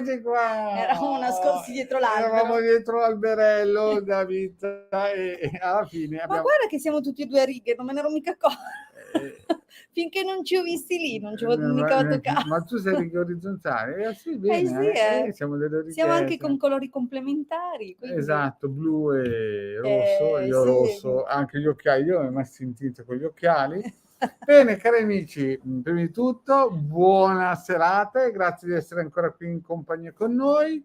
Eccoci qua! Eravamo nascosti dietro l'albero. Eravamo dietro l'alberello da vita e alla fine Ma abbiamo... guarda che siamo tutti e due a righe, non me ne ero mica accorta. Finché non ci ho visti lì, non ci ho mica fatto caso. Ma tu sei righe orizzontali? Sì, bene, Sì, siamo delle siamo anche righette. con colori complementari. Quindi... Esatto, blu e rosso, io sì. rosso, anche gli occhiali, io ho messo in tinta con gli occhiali. Bene, cari amici, prima di tutto, buona serata e grazie di essere ancora qui in compagnia con noi.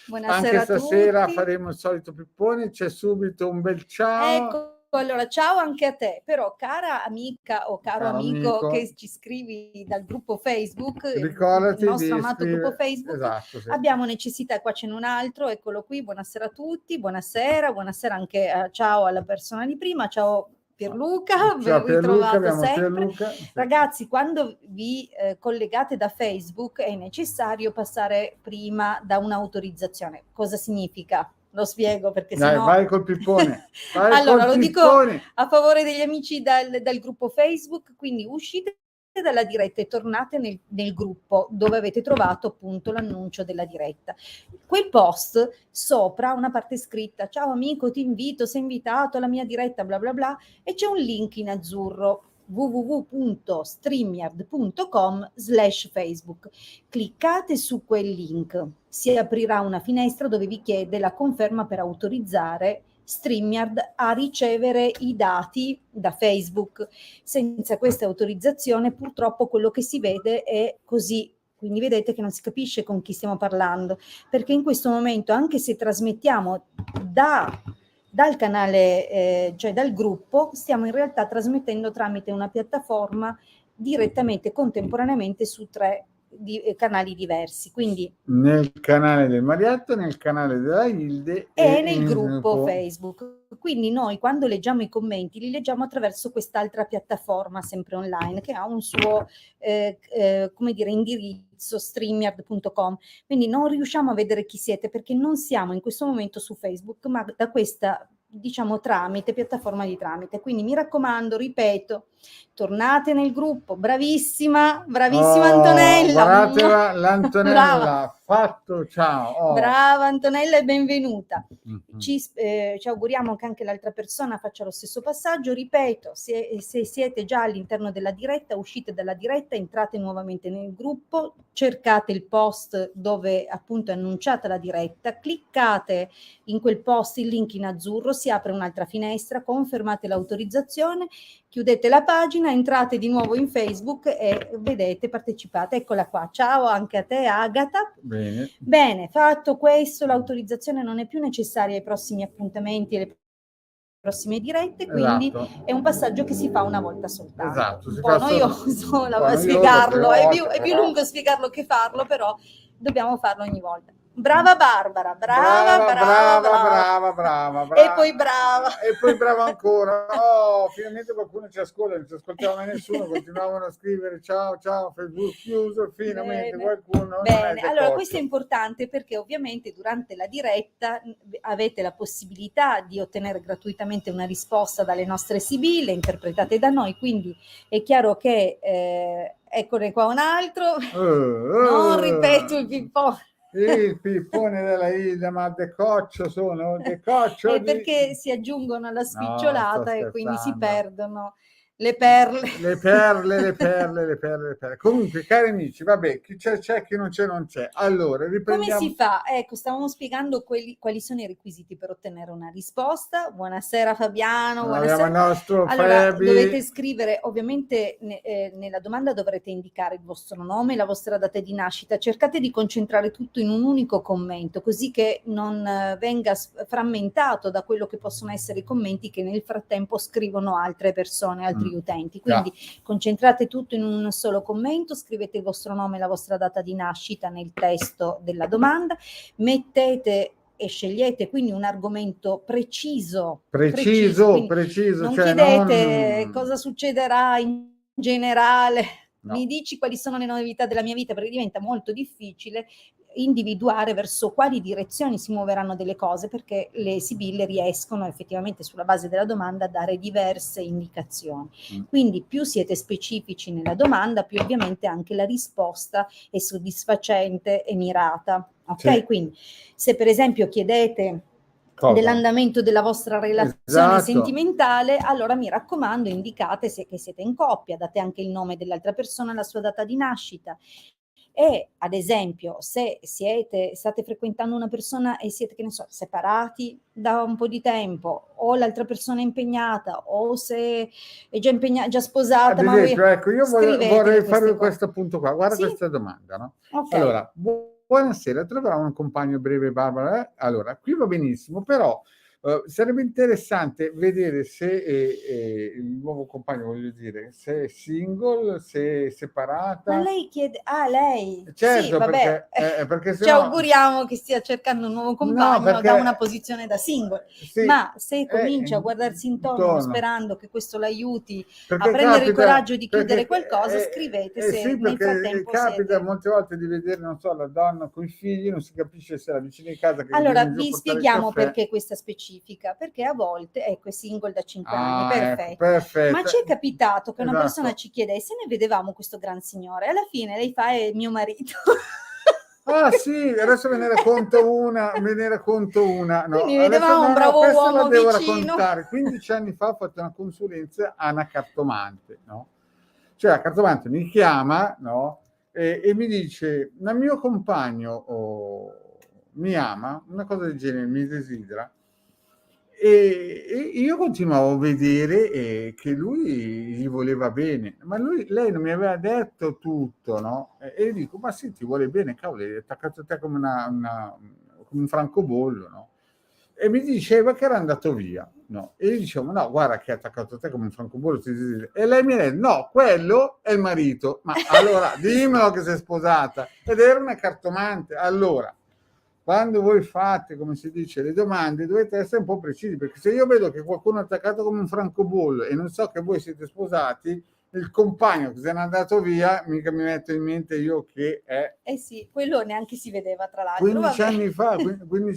Buonasera Anche stasera a tutti. faremo il solito pippone, c'è subito un bel ciao. Ecco, allora ciao anche a te, però cara amica o caro amico che ci scrivi dal gruppo Facebook, ricordati il nostro di amato gruppo Facebook, esatto, sì. Abbiamo necessità, qua c'è un altro, eccolo qui, buonasera a tutti, buonasera anche ciao alla persona di prima, ciao Pierluca, ben ritrovato sempre. Sì. Ragazzi, quando vi collegate da Facebook è necessario passare prima da un'autorizzazione. Cosa significa? Lo spiego perché sennò... Vai col pippone. Allora, lo dico a favore degli amici dal gruppo Facebook, quindi uscite dalla diretta e tornate nel gruppo dove avete trovato appunto l'annuncio della diretta. Quel post sopra una parte scritta: ciao amico, ti invito, sei invitato alla mia diretta, bla bla bla, e c'è un link in azzurro: www.streamyard.com/Facebook. Cliccate su quel link, si aprirà una finestra dove vi chiede la conferma per autorizzare StreamYard a ricevere i dati da Facebook. Senza questa autorizzazione purtroppo quello che si vede è così. Quindi vedete che non si capisce con chi stiamo parlando, perché in questo momento, anche se trasmettiamo dal canale, cioè dal gruppo, stiamo in realtà trasmettendo tramite una piattaforma direttamente, contemporaneamente su 3 canali diversi. Quindi nel canale del Mariotto, nel canale della Hilde e nel gruppo Facebook. Quindi noi quando leggiamo i commenti li leggiamo attraverso quest'altra piattaforma sempre online che ha un suo come dire indirizzo, streamyard.com. Quindi non riusciamo a vedere chi siete perché non siamo in questo momento su Facebook, ma da questa diciamo piattaforma di tramite. Quindi mi raccomando, ripeto, tornate nel gruppo. Bravissima Antonella. Guardatela, l'Antonella, fatto, ciao. Brava Antonella e benvenuta. Ci auguriamo che anche l'altra persona faccia lo stesso passaggio. Ripeto, se siete già all'interno della diretta, uscite dalla diretta, entrate nuovamente nel gruppo, cercate il post dove appunto è annunciata la diretta, cliccate in quel post il link in azzurro, si apre un'altra finestra, confermate l'autorizzazione, chiudete la pagina, entrate di nuovo in Facebook e vedete, partecipate. Eccola qua, ciao anche a te Agata. Bene, fatto questo, l'autorizzazione non è più necessaria ai prossimi appuntamenti e alle prossime dirette, quindi è un passaggio che si fa una volta soltanto. Esatto, un po' noioso a spiegarlo, è più lungo spiegarlo che farlo, però dobbiamo farlo ogni volta. Brava Barbara, brava. E poi brava ancora. Oh, finalmente qualcuno ci ascolta, non ci ascoltava mai nessuno, continuavano a scrivere ciao, Facebook chiuso, finalmente qualcuno. Bene, allora questo è importante perché ovviamente durante la diretta avete la possibilità di ottenere gratuitamente una risposta dalle nostre sibille interpretate da noi, quindi è chiaro che eccone qua un altro, non ripeto il pippone. Il pippone della Hilda, ma decoccio sono, decoccio perché si aggiungono alla spicciolata e quindi si perdono le perle. Comunque, cari amici, vabbè, chi c'è, chi non c'è, non c'è. Allora, riprendiamo. Come si fa? Ecco, stavamo spiegando quali sono i requisiti per ottenere una risposta. Buonasera Fabiano, buonasera. Allora, dovete scrivere, ovviamente nella domanda dovrete indicare il vostro nome, la vostra data di nascita. Cercate di concentrare tutto in un unico commento, così che non venga frammentato da quello che possono essere i commenti che nel frattempo scrivono altre persone, altri utenti. Quindi concentrate tutto in un solo commento, scrivete il vostro nome e la vostra data di nascita nel testo della domanda, mettete e scegliete quindi un argomento preciso. Non chiedete cosa succederà in generale, mi dici quali sono le novità della mia vita, perché diventa molto difficile. individuare verso quali direzioni si muoveranno delle cose, perché le sibille riescono effettivamente sulla base della domanda a dare diverse indicazioni. Quindi più siete specifici nella domanda, più ovviamente anche la risposta è soddisfacente e mirata. Ok? Sì. Quindi se per esempio chiedete dell'andamento della vostra relazione sentimentale, allora mi raccomando, indicate che siete in coppia, date anche il nome dell'altra persona, la sua data di nascita. E ad esempio, se state frequentando una persona e siete, che ne so, separati da un po' di tempo, o l'altra persona è impegnata, o se è già sposata, ad esempio, ecco, io vorrei fare questo punto qua. Guarda, sì? Questa domanda, no? Okay. Allora, buonasera, troverò un compagno breve, Barbara. Allora, qui va benissimo, però sarebbe interessante vedere se il nuovo compagno, voglio dire, se è single, se è separata. Ma lei chiede... Ah, lei? Certo, sì, vabbè. perché ci auguriamo che stia cercando un nuovo compagno da una posizione da single. Sì, ma se comincia a guardarsi intorno sperando che questo l'aiuti a prendere il coraggio di chiudere qualcosa, scrivete se sì, nel frattempo capita molte volte di vedere, non so, la donna con i figli, non si capisce se è la vicina di casa che allora vi spieghiamo perché questa specifica, perché a volte ecco è single da 5 anni, perfetto. Ecco, perfetto, ma ci è capitato che una persona ci chiedesse, ne vedevamo questo gran signore, alla fine lei fa è mio marito. Ah sì, adesso me ne racconto una. No, quindi vedevamo un bravo uomo devo vicino. Raccontare. 15 anni fa ho fatto una consulenza a una cartomante, no? Cioè la cartomante mi chiama, no? E mi dice, il mio compagno mi ama, una cosa del genere, mi desidera. E io continuavo a vedere che lui gli voleva bene, ma lei non mi aveva detto tutto, no? E dico, ma sì, ti vuole bene, cavolo, è attaccato a te come come un francobollo, no? E mi diceva che era andato via, no? E io dicevo, no, guarda che è attaccato a te come un francobollo. E lei mi ha detto, no, quello è il marito. Ma allora, dimmelo che sei sposata. Ed era una cartomante. Allora, quando voi fate, come si dice, le domande, dovete essere un po' precisi, perché se io vedo che qualcuno è attaccato come un francobollo e non so che voi siete sposati, il compagno che se n'è andato via, mica mi metto in mente io che è... Eh sì, quello neanche si vedeva tra l'altro. 15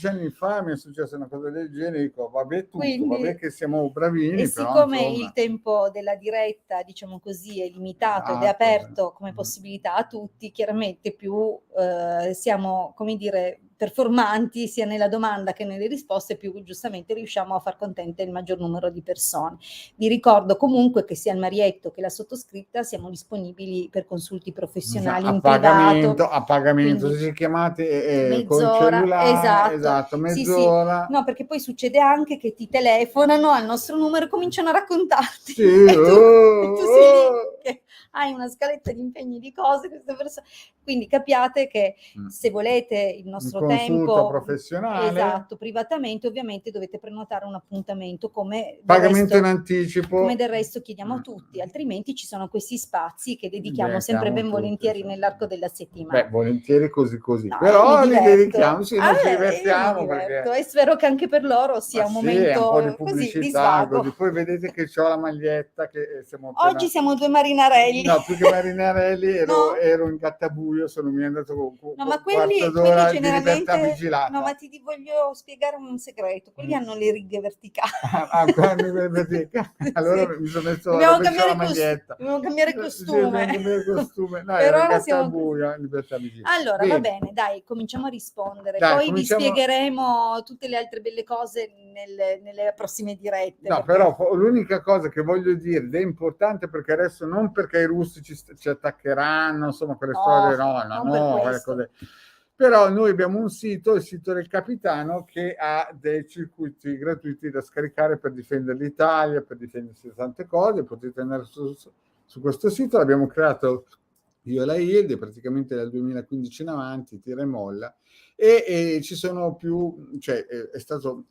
anni fa mi è successa una cosa del genere, dico, vabbè tutto, quindi, vabbè che siamo bravini, e però, siccome insomma... il tempo della diretta, diciamo così, è limitato ed è aperto come possibilità a tutti, chiaramente più siamo, come dire, performanti sia nella domanda che nelle risposte, più giustamente riusciamo a far contente il maggior numero di persone. Vi ricordo comunque che sia il Marietto che la sottoscritta siamo disponibili per consulti professionali in privato. A pagamento, se ci chiamate col cellulare, esatto, mezz'ora. Sì. No, perché poi succede anche che ti telefonano al nostro numero e cominciano a raccontarti. Sì, e tu sei lì che hai una scaletta di impegni di cose, queste persone. Quindi capiate che se volete il nostro tempo professionale, esatto, privatamente, ovviamente dovete prenotare un appuntamento come pagamento in anticipo. Come del resto chiediamo a tutti, altrimenti ci sono questi spazi che dedichiamo sempre ben volentieri nell'arco della settimana. Beh, volentieri così, no, però li dedichiamo, sì, noi ci divertiamo e spero che anche per loro sia un momento un po' di pubblicità, così. Poi vedete che ho la maglietta che siamo oggi siamo due marinarelli. No, più che marinarelli ero in gattabuio, mi è andato no, ma quelli generalmente no, ma ti voglio spiegare un segreto, quelli hanno le righe verticali. Allora mi sono messo la maglietta. Dobbiamo cambiare costume. No, per ora siamo buio, libertà vigilante. Allora, va bene, dai, cominciamo a rispondere. Poi vi spiegheremo tutte le altre belle cose nelle prossime dirette. No, però l'unica cosa che voglio dire ed è importante, perché adesso non perché i russi ci attaccheranno, insomma, quelle storie, quelle cose. Però noi abbiamo un sito, il sito del Capitano, che ha dei circuiti gratuiti da scaricare per difendere l'Italia, per difendersi da tante cose. Potete andare su questo sito, l'abbiamo creato io e la Hilde, praticamente dal 2015 in avanti, tira e molla, e ci sono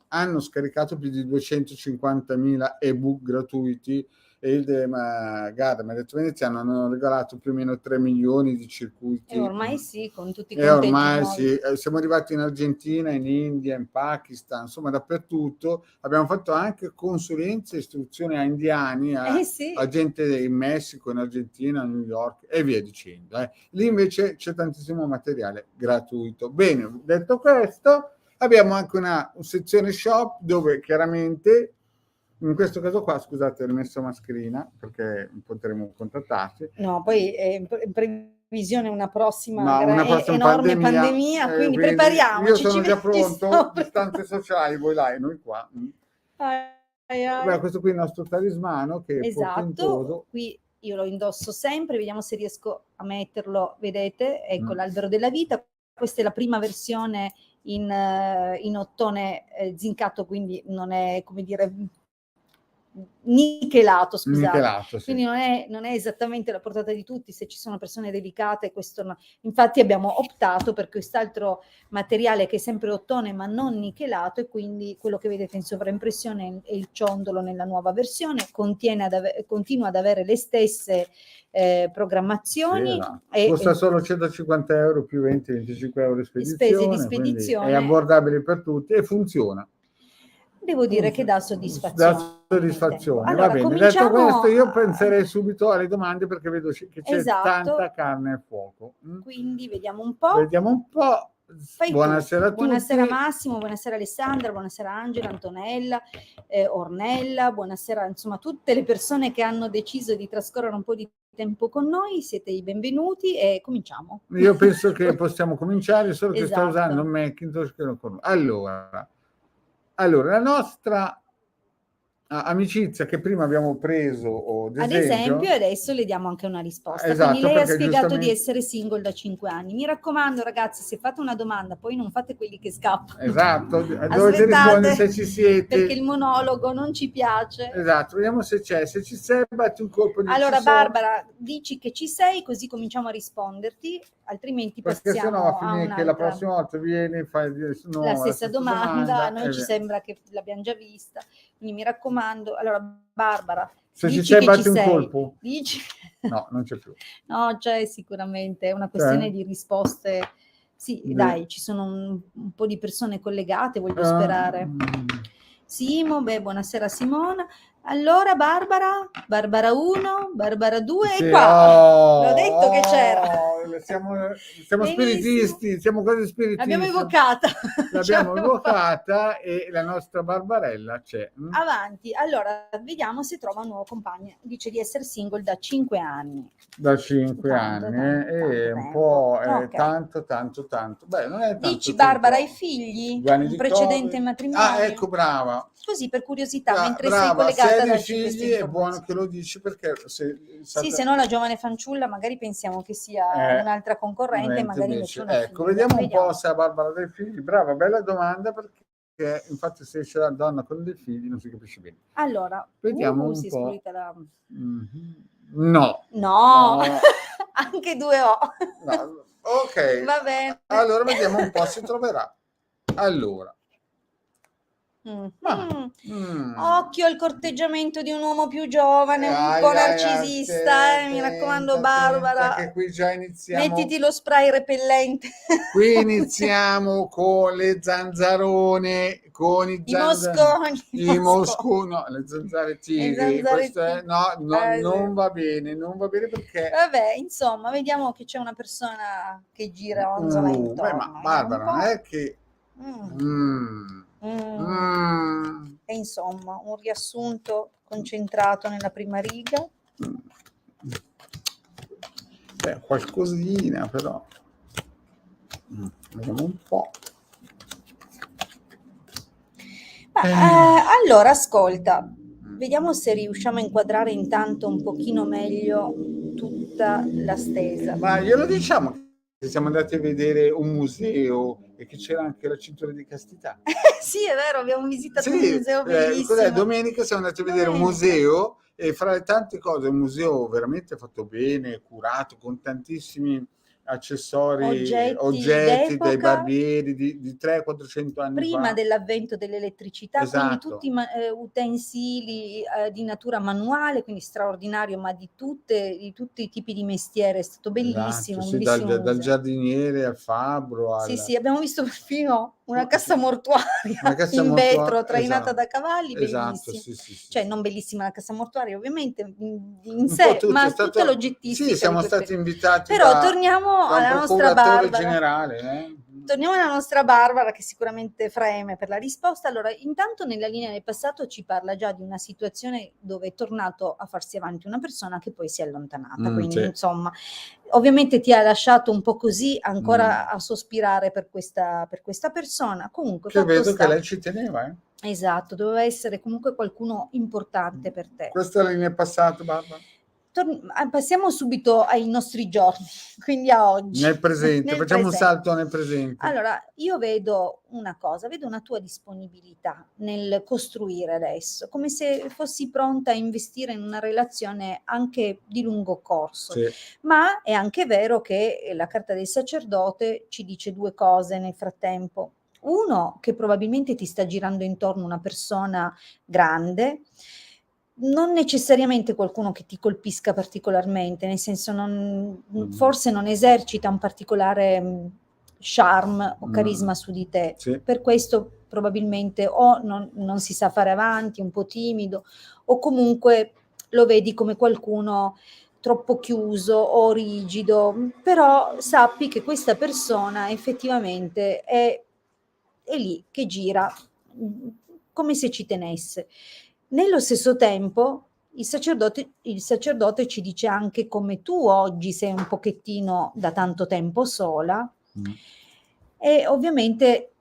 hanno scaricato più di 250.000 ebook gratuiti e il Garda mi ha detto Veneziano hanno regalato più o meno 3 milioni di circuiti. E ormai sì, con tutti i conteggi. E ormai nuovi. sì, siamo arrivati in Argentina, in India, in Pakistan, insomma dappertutto. Abbiamo fatto anche consulenze e istruzioni a indiani, a gente in Messico, in Argentina, a New York e via dicendo. Lì invece c'è tantissimo materiale gratuito. Bene, detto questo, abbiamo anche una sezione shop dove chiaramente, in questo caso qua, scusate, ho rimesso mascherina perché potremo contattarci. No, poi in previsione una prossima enorme pandemia, quindi prepariamoci. Io sono già pronto, distanze sociali, voi là e noi qua. Beh, questo qui è il nostro talismano che è portentoso. Qui io lo indosso sempre, vediamo se riesco a metterlo, vedete, ecco l'albero della vita. Questa è la prima versione in ottone zincato, quindi non è, come dire, nichelato, scusate. Quindi non è esattamente la portata di tutti, se ci sono persone delicate, questo no. Infatti abbiamo optato per quest'altro materiale che è sempre ottone ma non nichelato, e quindi quello che vedete in sovraimpressione è il ciondolo nella nuova versione, continua ad avere le stesse programmazioni. Costa solo 150 euro più 20-25 euro di spedizione, spese di spedizione, è abbordabile per tutti e funziona. Devo dire che dà soddisfazione. Allora, va bene, detto questo io penserei subito alle domande perché vedo che c'è tanta carne al fuoco. Quindi vediamo un po'. Buonasera a tutti. Buonasera Massimo, buonasera Alessandra, buonasera Angela, Antonella, Ornella, buonasera insomma tutte le persone che hanno deciso di trascorrere un po' di tempo con noi, siete i benvenuti e cominciamo. Io penso che possiamo cominciare, solo che sto usando un Macintosh che non conosco. Allora, la nostra amicizia che prima abbiamo preso ad esempio, adesso le diamo anche una risposta. Esatto, quindi lei ha spiegato di essere single da 5 anni. Mi raccomando ragazzi, se fate una domanda poi non fate quelli che scappano. Esatto, dovete rispondere se ci siete, perché il monologo non ci piace. Esatto, vediamo se c'è, se ci sei batti un colpo di allora Barbara, dici che ci sei così cominciamo a risponderti, altrimenti perché passiamo a finire che la prossima volta vieni e fai la stessa domanda. A noi ci sembra che l'abbiamo già vista, quindi mi raccomando. Allora Barbara, se ci sei batti un colpo. Dici? No, non c'è più. No, c'è sicuramente, è una questione di risposte. Sì, dai, ci sono un po' di persone collegate, voglio sperare. Simo, buonasera Simona. Allora Barbara 1, Barbara 2 e qua. L'ho detto che c'era. Siamo spiritisti, siamo quasi spiritisti. L'abbiamo evocata. L'abbiamo evocata e la nostra Barbarella c'è. Avanti, allora vediamo se trova un nuovo compagno. Dice di essere single da 5 anni. Da 5 anni, è un po' tanto. Beh, non è tanto. Dici Barbara, hai figli? Un precedente matrimonio? Ah, ecco, brava. Così per curiosità, mentre sei collegata da figli è buono che lo dici perché se no la giovane fanciulla magari pensiamo che sia un'altra concorrente, magari invece ecco, vediamo un po' se ha Barbara dei figli. Brava, bella domanda, perché infatti se c'è la donna con dei figli non si capisce bene. Allora, vediamo un si po'. È la... No. Anche 2 O. No. Ok, va bene. Allora vediamo un po' se troverà. Allora, occhio al corteggiamento di un uomo più giovane, un po' narcisista, mi raccomando Barbara, che qui già iniziamo. Mettiti lo spray repellente. Qui iniziamo con le zanzarone, con i mosconi, no, le zanzare tigri. Non va bene perché vabbè, insomma, vediamo che c'è una persona che gira onzola intorno. Ma Barbara non è che E insomma, un riassunto concentrato nella prima riga. Qualcosina però. Vediamo un po'. Allora, ascolta, vediamo se riusciamo a inquadrare intanto un pochino meglio tutta la stesa. Ma glielo diciamo che siamo andati a vedere un museo e che c'era anche la cintura di castità. Sì, è vero, abbiamo visitato un museo bellissimo. Domenica siamo andati a vedere un museo e fra le tante cose, un museo veramente fatto bene, curato, con tantissimi accessori, oggetti dei barbieri di 300-400 anni prima fa. Dell'avvento dell'elettricità, esatto. Quindi tutti utensili di natura manuale, quindi straordinario, ma di tutti i tipi di mestiere, è stato bellissimo. Esatto, sì, dal giardiniere al fabbro. Sì, abbiamo visto perfino una cassa mortuaria in vetro trainata da cavalli, esatto, bellissima. sì. Cioè non bellissima la cassa mortuaria ovviamente in Un sé, po' ma tutta l'oggettistica. Sì, siamo stati invitati Però torniamo da un alla nostra procuratore Barbara. generale. Torniamo alla nostra Barbara, che sicuramente freme per la risposta. Allora, intanto nella linea del passato ci parla già di una situazione dove è tornato a farsi avanti una persona che poi si è allontanata, quindi sì. insomma, ovviamente ti ha lasciato un po' così ancora a sospirare per questa persona. Comunque, che vedo che lei ci teneva. Esatto, doveva essere comunque qualcuno importante per te. Questa è la linea del passato, Barbara. Passiamo subito ai nostri giorni, quindi a oggi. Nel presente, facciamo un salto nel presente. Allora, io vedo una cosa, vedo una tua disponibilità nel costruire adesso, come se fossi pronta a investire in una relazione anche di lungo corso. Sì. Ma è anche vero che la carta del sacerdote ci dice due cose nel frattempo. Uno, che probabilmente ti sta girando intorno una persona grande, non necessariamente qualcuno che ti colpisca particolarmente, nel senso forse non esercita un particolare charme o carisma su di te. Sì. Per questo probabilmente o non si sa fare avanti, un po' timido, o comunque lo vedi come qualcuno troppo chiuso o rigido, però sappi che questa persona effettivamente è lì che gira come se ci tenesse. Nello stesso tempo il sacerdote ci dice anche come tu oggi sei un pochettino da tanto tempo sola e ovviamente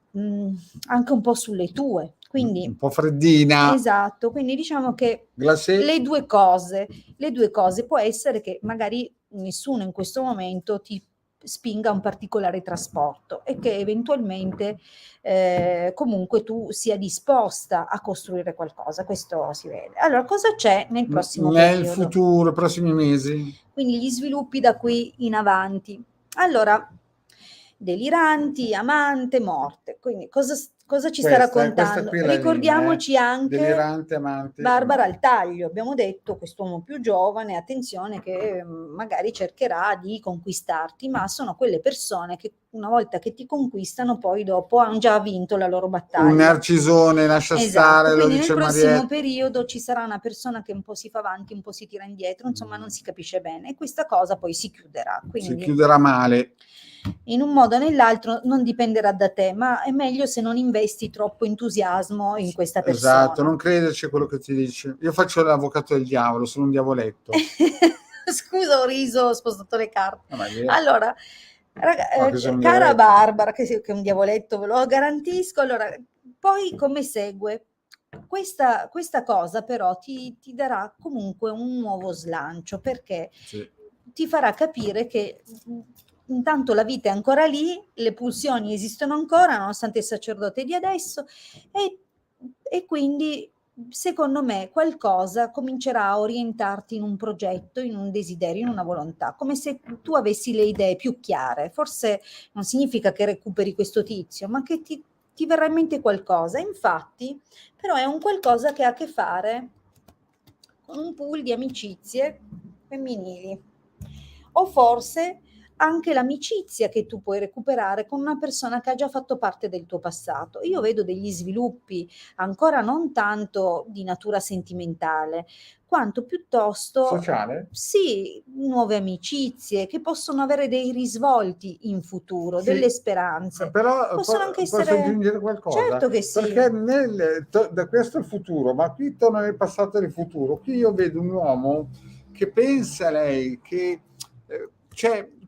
anche un po' sulle tue, quindi un po' freddina. Esatto, quindi diciamo che le due cose può essere che magari nessuno in questo momento ti spinga a un particolare trasporto e che eventualmente comunque tu sia disposta a costruire qualcosa, questo si vede. Allora, cosa c'è nel prossimo periodo? Nel futuro, prossimi mesi? Quindi gli sviluppi da qui in avanti. Allora, deliranti, amante, morte. Quindi cosa ci sta raccontando? Ricordiamoci anche delirante, amante, Barbara al taglio. Abbiamo detto quest'uomo più giovane, attenzione che magari cercherà di conquistarti, ma sono quelle persone che una volta che ti conquistano poi dopo hanno già vinto la loro battaglia. Un narcisone, lascia stare, lo dice Marietta. Quindi nel prossimo periodo ci sarà una persona che un po' si fa avanti, un po' si tira indietro, insomma non si capisce bene e questa cosa poi si chiuderà. Quindi, si chiuderà male. In un modo o nell'altro non dipenderà da te, ma è meglio se non investi troppo entusiasmo in questa persona. Esatto, non crederci a quello che ti dice. Io faccio l'avvocato del diavolo, sono un diavoletto. Scusa, ho riso, ho spostato le carte. Allora, cara diavoletto. Barbara, che è un diavoletto, ve lo garantisco. Allora, poi come segue? Questa cosa però ti darà comunque un nuovo slancio, perché ti farà capire che intanto la vita è ancora lì, le pulsioni esistono ancora nonostante il sacerdote di adesso e quindi secondo me qualcosa comincerà a orientarti in un progetto, in un desiderio, in una volontà, come se tu avessi le idee più chiare. Forse non significa che recuperi questo tizio, ma che ti verrà in mente qualcosa. Infatti, però è un qualcosa che ha a che fare con un pool di amicizie femminili o forse anche l'amicizia che tu puoi recuperare con una persona che ha già fatto parte del tuo passato. Io vedo degli sviluppi ancora non tanto di natura sentimentale, quanto piuttosto sociale? Sì, nuove amicizie che possono avere dei risvolti in futuro, delle speranze. Però possono anche essere... posso aggiungere qualcosa? Certo che sì. Perché da questo al futuro, ma qui torna nel passato e nel futuro. Qui io vedo un uomo che pensa a lei, che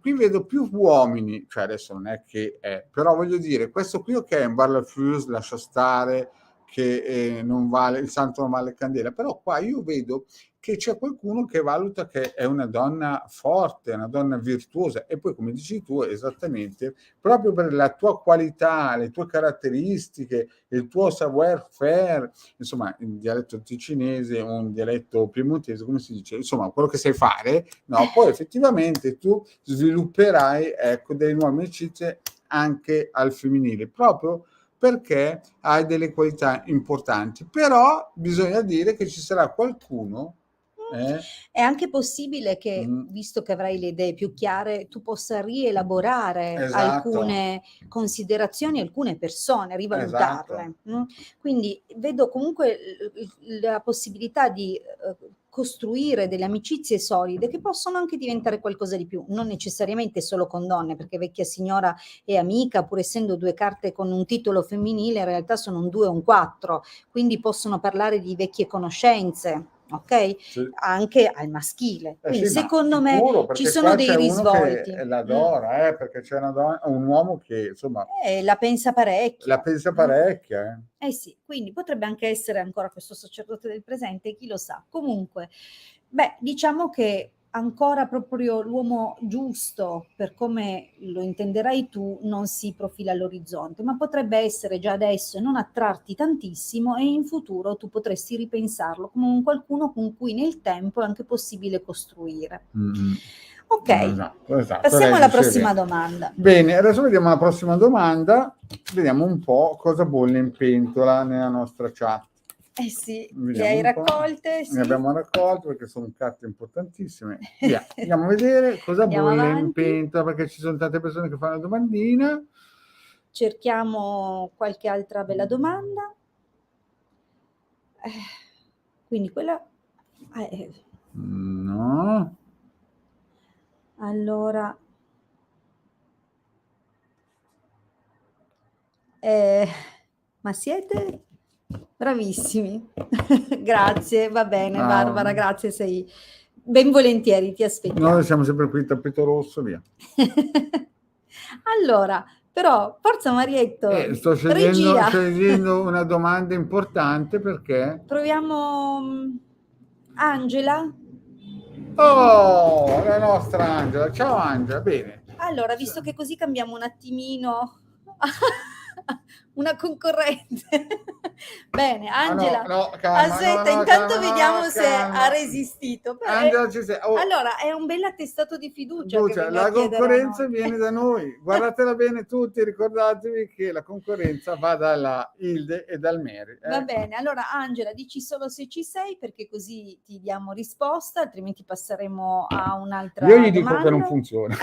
qui vedo più uomini, cioè adesso non è che è, però voglio dire, questo qui ok, è un barlafus, lascia stare, che non vale, il santo non vale candela, però qua io vedo che c'è qualcuno che valuta che è una donna forte, una donna virtuosa, e poi, come dici tu, esattamente, proprio per la tua qualità, le tue caratteristiche, il tuo savoir-faire, insomma, in dialetto ticinese, un dialetto piemontese, come si dice, insomma, quello che sai fare, no? Poi effettivamente tu svilupperai, ecco, delle nuove amicizie anche al femminile, proprio perché hai delle qualità importanti. Però bisogna dire che ci sarà qualcuno. È anche possibile che, visto che avrai le idee più chiare, tu possa rielaborare alcune considerazioni, alcune persone, rivalutarle. Quindi vedo comunque la possibilità di costruire delle amicizie solide che possono anche diventare qualcosa di più, non necessariamente solo con donne, perché vecchia signora e amica, pur essendo due carte con un titolo femminile, in realtà sono un 2 o un 4, quindi possono parlare di vecchie conoscenze. Ok? Sì. Anche al maschile. Quindi sì, secondo me ci sono dei risvolti. Che l'adora, perché c'è un uomo che insomma la pensa parecchio. La pensa parecchia. Sì, quindi potrebbe anche essere ancora questo sacerdote del presente, chi lo sa. Comunque, diciamo che ancora proprio l'uomo giusto, per come lo intenderai tu, non si profila all'orizzonte, ma potrebbe essere già adesso e non attrarti tantissimo, e in futuro tu potresti ripensarlo come un qualcuno con cui nel tempo è anche possibile costruire. Ok, esatto. Passiamo alla prossima domanda. Bene, adesso vediamo la prossima domanda, vediamo un po' cosa bolle in pentola nella nostra chat. Sì, le hai raccolte? Sì. Ne abbiamo raccolte perché sono carte importantissime. Via, andiamo a vedere cosa bolle in pentola, perché ci sono tante persone che fanno la domandina. Cerchiamo qualche altra bella domanda. Quindi quella... No. Allora... ma siete... bravissimi. Grazie, va bene, Barbara, grazie, sei ben volentieri, ti aspettiamo. Noi siamo sempre qui, tappeto rosso, via. Allora, però, forza Marietto, sto scegliendo una domanda importante, perché... Proviamo Angela. Oh, la nostra Angela. Ciao Angela, bene. Allora, visto che così cambiamo un attimino... una concorrente. Bene, Angela, calma, aspetta, intanto vediamo se ha resistito. Angela, ci sei. Allora, è un bel attestato di fiducia. La concorrenza viene da noi. Guardatela bene tutti, ricordatevi che la concorrenza va dalla Hilde e dal Mary. Va bene, allora Angela, dici solo se ci sei, perché così ti diamo risposta, altrimenti passeremo a un'altra domanda. Io gli dico che non funziona.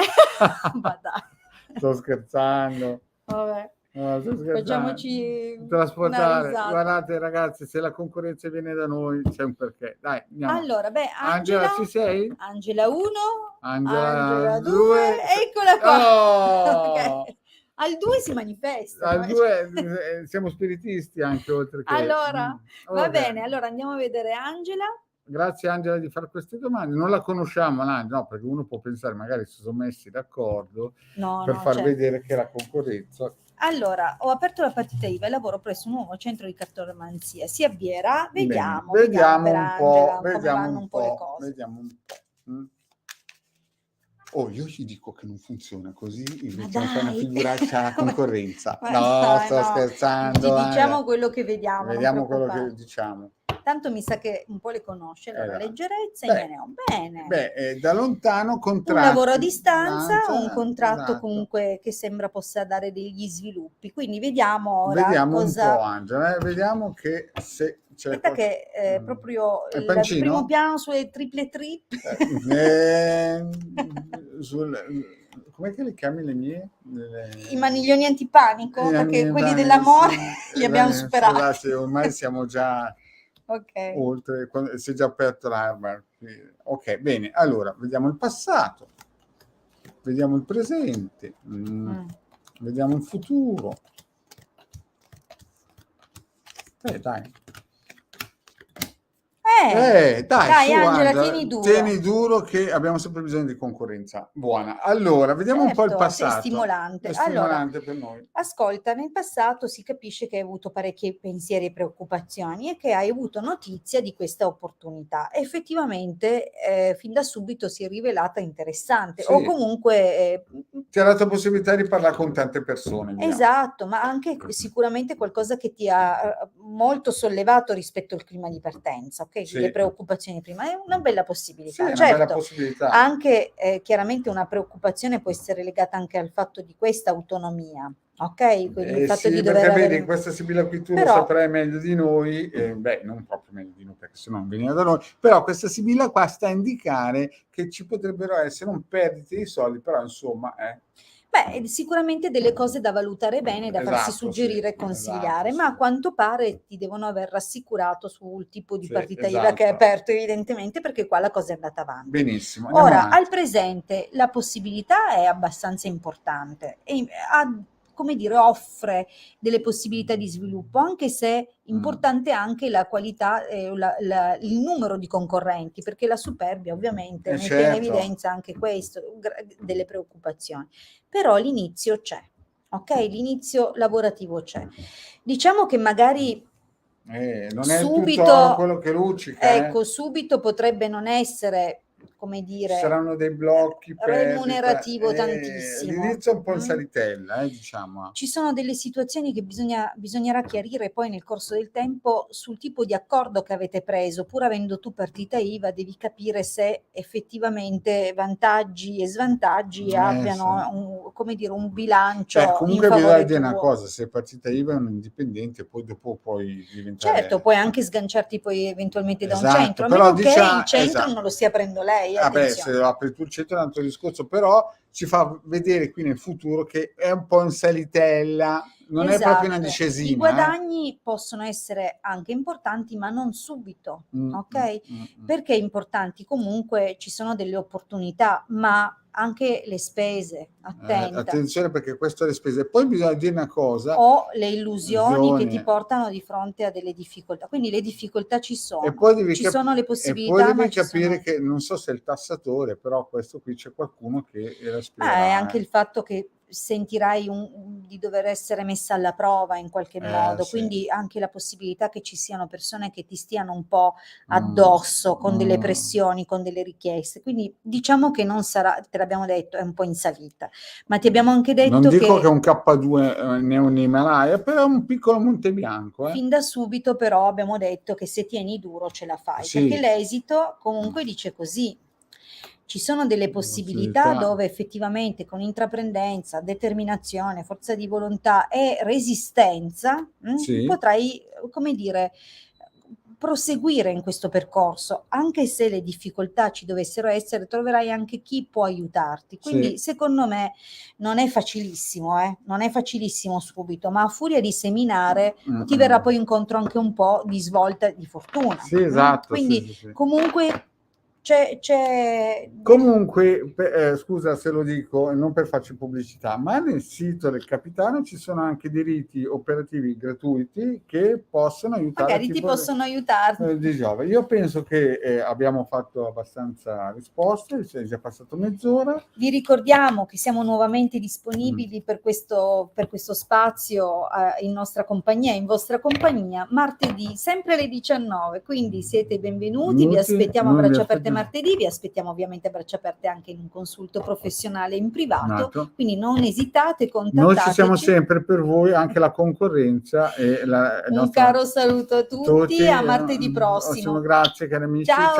Ma dai. Sto scherzando. Vabbè. No, Facciamoci trasportare. Guardate ragazzi, se la concorrenza viene da noi c'è un perché. Dai, andiamo. Allora, Angela, ci sei? Angela 1, Angela 2, eccola qua. Oh! Okay. Al 2 si manifesta. Al 2 siamo spiritisti anche, oltre che... Allora, va bene, allora andiamo a vedere Angela. Grazie Angela di fare queste domande. Non la conosciamo, no, perché uno può pensare magari si sono messi d'accordo per far vedere che la concorrenza... Allora, ho aperto la partita IVA e lavoro presso un nuovo centro di cartomanzia. Si avvierà, vediamo per Angela come vanno un po' le cose. Vediamo un po'. Oh, io gli dico che non funziona così, invece non fai una figuraccia alla concorrenza. No, sto scherzando. Ti diciamo quello che vediamo. Vediamo quello che diciamo. Tanto mi sa che un po' le conosce, la leggerezza, e me ne ho bene. Da lontano contratto. Un lavoro a distanza, un contratto comunque che sembra possa dare degli sviluppi. Quindi vediamo ora cosa... un po', Angela, vediamo che se... Aspetta che proprio il primo piano sulle triple trip. Com'è che le chiami le mie? I maniglioni antipanico, perché quelli dell'amore li abbiamo superati. Ormai siamo già oltre, si è già aperto l'arma. Ok, bene, allora vediamo il passato, vediamo il presente, vediamo il futuro. Dai. Dai, su, Angela, Angela, tieni duro. duro che abbiamo sempre bisogno di concorrenza buona. Allora, vediamo un po' il passato. È stimolante. È stimolante per noi. Ascolta, nel passato si capisce che hai avuto parecchi pensieri e preoccupazioni e che hai avuto notizia di questa opportunità. Effettivamente, fin da subito si è rivelata interessante, o comunque ti ha dato possibilità di parlare con tante persone. Esatto, ma anche sicuramente qualcosa che ti ha molto sollevato rispetto al clima di partenza, ok? Le preoccupazioni prima, è una bella possibilità. Una bella possibilità. Anche chiaramente una preoccupazione può essere legata anche al fatto di questa autonomia, ok? Quindi il fatto di dover perché vedi, questa Sibilla qui tu lo saprai meglio di noi, non proprio meglio di noi perché se no veniva da noi, però questa Sibilla qua sta a indicare che ci potrebbero essere un perdite di soldi, però insomma sicuramente delle cose da valutare bene, da farsi suggerire e consigliare, ma a quanto pare ti devono aver rassicurato sul tipo di partita IVA che hai aperto, evidentemente, perché qua la cosa è andata avanti. Benissimo. Ora, al presente la possibilità è abbastanza importante e come dire, offre delle possibilità di sviluppo, anche se importante anche la qualità, il numero di concorrenti, perché la superbia ovviamente mette in evidenza anche questo, delle preoccupazioni. Però l'inizio c'è, ok? L'inizio lavorativo c'è. Diciamo che magari non è subito quello che luccica. Ecco, subito potrebbe non essere, come dire, saranno dei blocchi remunerativo tantissimo. L'inizio è un po' in salitella, diciamo. Ci sono delle situazioni che bisognerà chiarire poi nel corso del tempo sul tipo di accordo che avete preso. Pur avendo tu partita IVA, devi capire se effettivamente vantaggi e svantaggi abbiano un bilancio. Comunque bisogna dire una cosa: se partita IVA è un indipendente, poi dopo puoi diventare. Certo, puoi anche sganciarti poi eventualmente da un centro, a meno che il centro non lo stia aprendo lei. Se apri tu il centro è un altro discorso, però ci fa vedere qui nel futuro che è un po' in salitella, non è proprio una discesina. I guadagni possono essere anche importanti, ma non subito, ok? Perché importanti? Comunque ci sono delle opportunità, ma anche le spese, attenta. Attenzione, perché queste le spese. Poi bisogna dire una cosa. O le illusioni che ti portano di fronte a delle difficoltà. Quindi le difficoltà ci sono. E poi devi sono le possibilità. E poi devi capire che, non so se è il tassatore, però questo qui c'è qualcuno che la spiega. È anche il fatto che sentirai di dover essere messa alla prova in qualche modo, quindi anche la possibilità che ci siano persone che ti stiano un po' addosso con delle pressioni, con delle richieste, quindi diciamo che non sarà, te l'abbiamo detto, è un po' in salita, ma ti abbiamo anche detto non dico che è un K2 né un Himalaya, però è un piccolo Monte Bianco. Fin da subito però abbiamo detto che se tieni duro ce la fai, perché l'esito comunque dice così. Ci sono delle possibilità dove effettivamente con intraprendenza, determinazione, forza di volontà e resistenza potrai, come dire, proseguire in questo percorso, anche se le difficoltà ci dovessero essere, troverai anche chi può aiutarti. Quindi secondo me non è facilissimo, non è facilissimo subito, ma a furia di seminare ti verrà poi incontro anche un po' di svolta di fortuna. Quindi comunque Comunque, scusa se lo dico, non per farci pubblicità, ma nel sito del capitano ci sono anche dei riti operativi gratuiti che possono aiutare. Magari ti possono aiutare. Io penso che abbiamo fatto abbastanza risposte, è già passato mezz'ora. Vi ricordiamo che siamo nuovamente disponibili per questo spazio in nostra compagnia, in vostra compagnia, martedì, sempre alle 19, quindi siete benvenuti, vi aspettiamo a braccia aperte martedì, vi aspettiamo ovviamente a braccia aperte anche in un consulto professionale in privato, quindi non esitate, contattateci. Noi ci siamo sempre per voi, anche la concorrenza. Un caro saluto a tutti, a martedì prossimo. Grazie cari amici, ciao.